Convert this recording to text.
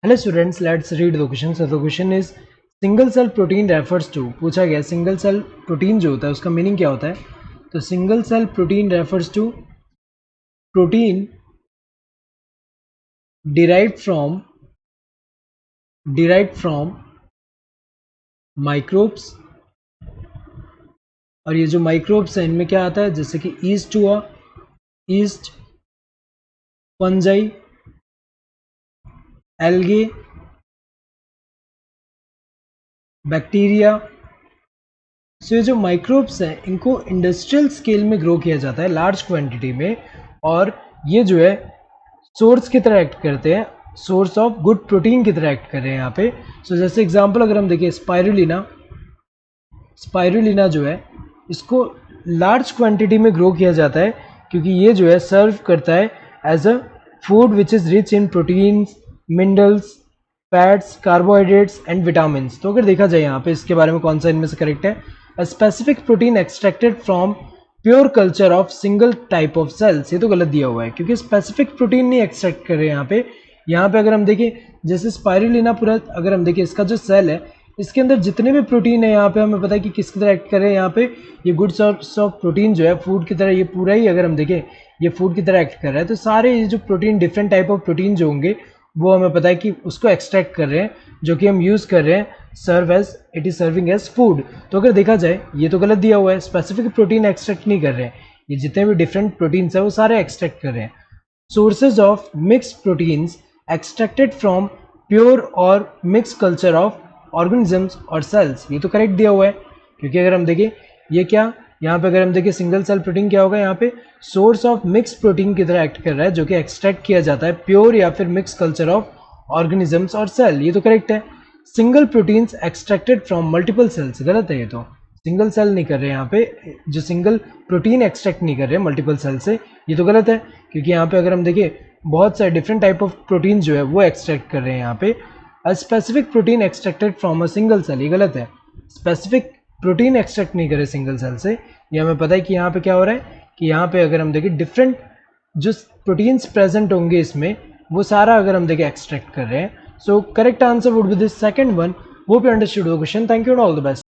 Hello students, let's read the question. So the question is single cell protein refers to. पूछा गया single cell protein जो होता है उसका मीनिंग क्या होता है. तो single cell protein refers to protein derived from microbes. और ये जो माइक्रोब्स हैं इनमें क्या आता है, जैसे कि ईस्ट हुआ, ईस्ट, फंजाई, एल्गे, बैक्टीरिया. सो ये जो माइक्रोब्स हैं इनको इंडस्ट्रियल स्केल में ग्रो किया जाता है, लार्ज क्वांटिटी में. और ये जो है सोर्स की तरह एक्ट करते हैं, सोर्स ऑफ गुड प्रोटीन की तरह एक्ट कर रहे हैं यहाँ पे. सो जैसे एग्जांपल अगर हम देखें, स्पाइरुलिना जो है इसको लार्ज क्वांटिटी में ग्रो किया जाता है क्योंकि ये जो है सर्व करता है as a food which is rich in proteins, minerals, fats, carbohydrates and vitamin. तो अगर देखा जाए यहाँ पे इसके बारे में कौन सा इनमें से करेक्ट है. A specific protein extracted from pure culture of single type of cells. ये तो गलत दिया हुआ है क्योंकि स्पेसिफिक प्रोटीन नहीं एक्सट्रैक्ट कर रहे हैं यहाँ पे अगर हम देखें, जैसे स्पाइरुलिना पूरा अगर हम देखें इसका जो सेल है इसके अंदर जितने भी प्रोटीन है यहाँ पे हमें पता है कि किसकी तरह एक्ट कर रहे हैं. यहाँ पे ये गुड सोर्स ऑफ प्रोटीन जो है फूड की तरह, ये पूरा ही अगर हम देखें ये फूड की तरह एक्ट कर रहा है. तो सारे ये जो protein, different type of protein जो होंगे वो हमें पता है कि उसको एक्सट्रैक्ट कर रहे हैं, जो कि हम यूज़ कर रहे हैं it is serving as food. तो अगर देखा जाए ये तो गलत दिया हुआ है, स्पेसिफिक प्रोटीन एक्सट्रैक्ट नहीं कर रहे हैं, ये जितने भी डिफरेंट प्रोटीन्स है वो सारे एक्सट्रैक्ट कर रहे हैं. Sources of mixed proteins extracted from pure और मिक्स कल्चर ऑफ ऑर्गेनिजम्स और सेल्स. ये तो करेक्ट दिया हुआ है क्योंकि अगर हम देखें ये क्या, यहाँ पे अगर हम देखें सिंगल सेल प्रोटीन क्या होगा, यहाँ पे सोर्स ऑफ मिक्स प्रोटीन की तरह एक्ट कर रहा है जो कि एक्सट्रैक्ट किया जाता है प्योर या फिर मिक्स कल्चर ऑफ ऑर्गेनिजम्स और सेल. ये तो करेक्ट है. Single proteins extracted from multiple cells, गलत है. ये तो सिंगल सेल नहीं कर रहे यहाँ पे, जो सिंगल प्रोटीन एक्सट्रैक्ट नहीं कर रहे मल्टीपल सेल से, ये तो गलत है क्योंकि यहाँ पे अगर हम देखें बहुत सारे डिफरेंट टाइप ऑफ प्रोटीन जो है वो एक्सट्रैक्ट कर रहे हैं यहाँ पे. A specific protein extracted from a single cell, ये गलत है. स्पेसिफिक प्रोटीन एक्सट्रैक्ट नहीं करे सिंगल सेल से, ये हमें पता है कि यहाँ पे क्या हो रहा है कि यहाँ पे अगर हम देखें डिफरेंट जो प्रोटीन्स प्रेजेंट होंगे इसमें वो सारा अगर हम देखें एक्सट्रैक्ट कर रहे हैं. So correct answer would be this second one. Hope you understood the question. Thank you and all the best.